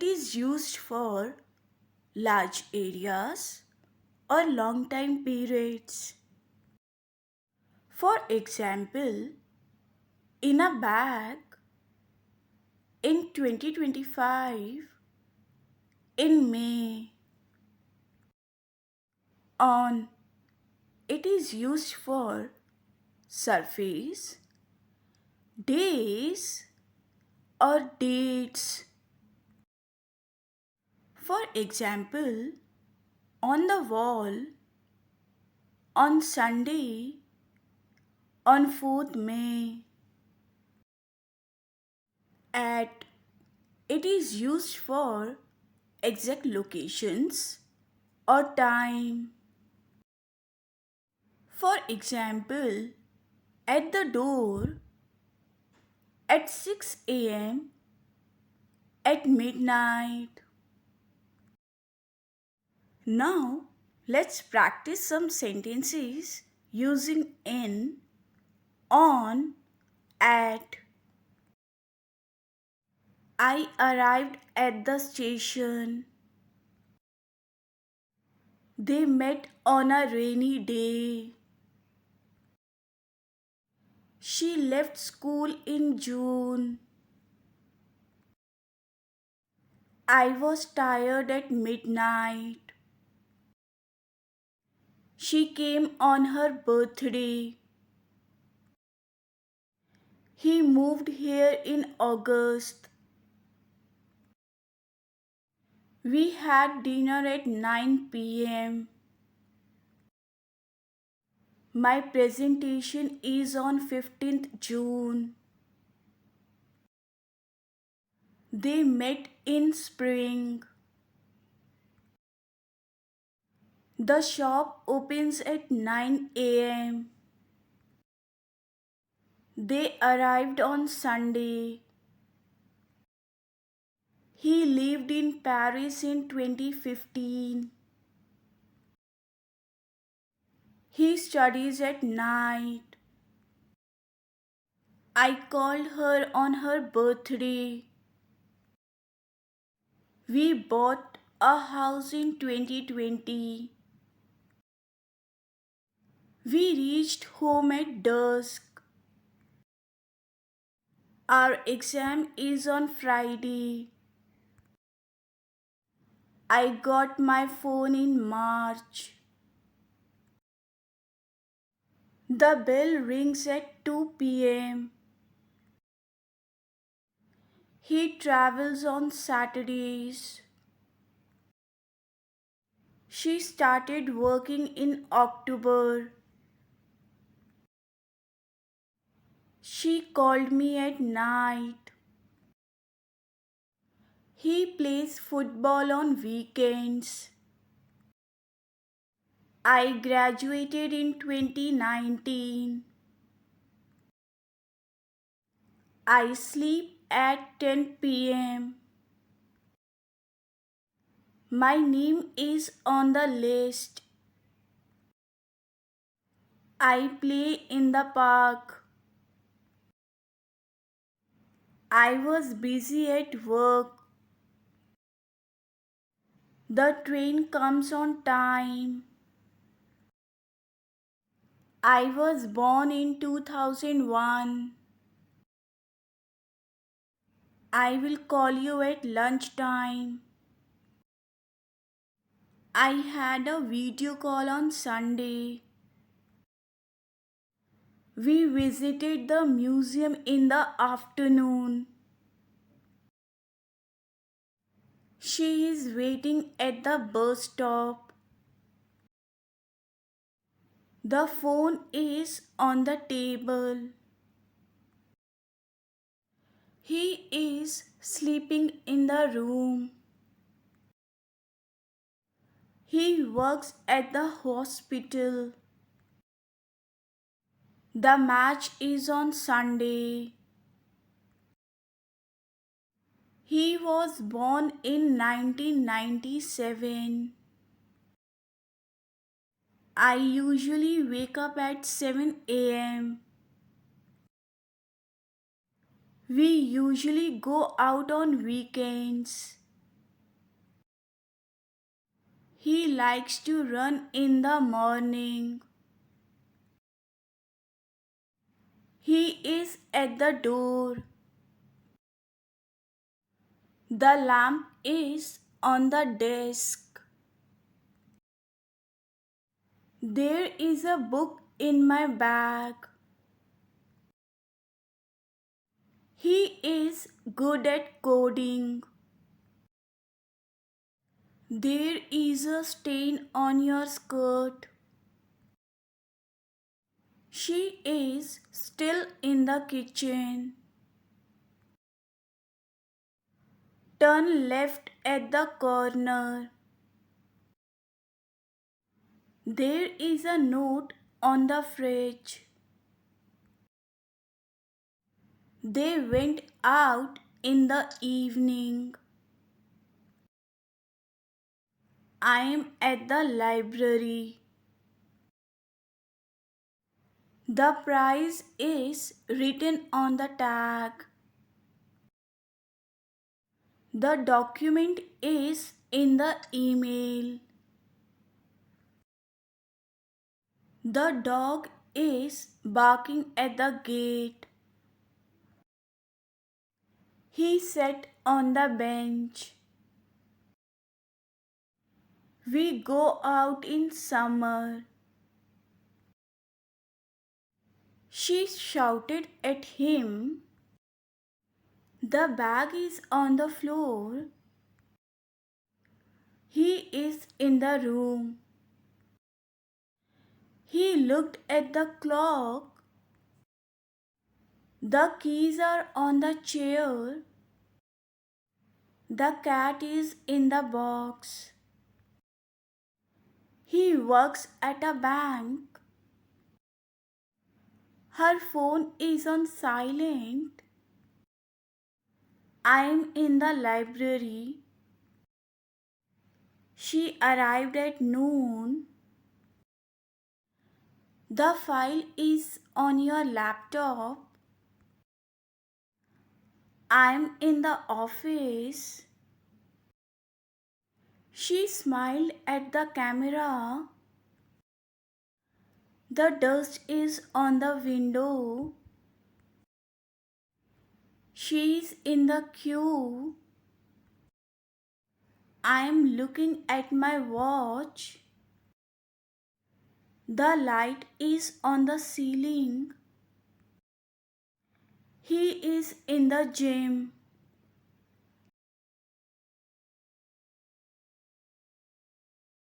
It is used for large areas or long time periods. For example, in a bag in 2025 in May. On, it is used for surface, days or dates. For example, on the wall on Sunday on 4th May. At, it is used for exact locations or time. For example, at the door at 6 a.m. at midnight. Now, let's practice some sentences using in, on, at. I arrived at the station. They met on a rainy day. She left school in June. I was tired at midnight. She came on her birthday. He moved here in August. We had dinner at 9 p.m. My presentation is on 15th June. They met in spring. The shop opens at 9 a.m. They arrived on Sunday. He lived in Paris in 2015. He studies at night. I called her on her birthday. We bought a house in 2020. We reached home at dusk. Our exam is on Friday. I got my phone in March. The bell rings at 2 p.m. He travels on Saturdays. She started working in October. She called me at night. He plays football on weekends. I graduated in 2019. I sleep at 10 p.m. My name is on the list. I play in the park. I was busy at work. The train comes on time. I was born in 2001. I will call you at lunchtime. I had a video call on Sunday. We visited the museum in the afternoon. She is waiting at the bus stop. The phone is on the table. He is sleeping in the room. He works at the hospital. The match is on Sunday. He was born in 1997. I usually wake up at 7 a.m. We usually go out on weekends. He likes to run in the morning. He is at the door. The lamp is on the desk. There is a book in my bag. He is good at coding. There is a stain on your skirt. She is still in the kitchen. Turn left at the corner. There is a note on the fridge. They went out in the evening. I am at the library. The price is written on the tag. The document is in the email. The dog is barking at the gate. He sat on the bench. We go out in summer. She shouted at him. The bag is on the floor. He is in the room. He looked at the clock. The keys are on the chair. The cat is in the box. He works at a bank. Her phone is on silent. I am in the library. She arrived at noon. The file is on your laptop. I am in the office. She smiled at the camera. The dust is on the window. She is in the queue. I am looking at my watch. The light is on the ceiling. He is in the gym.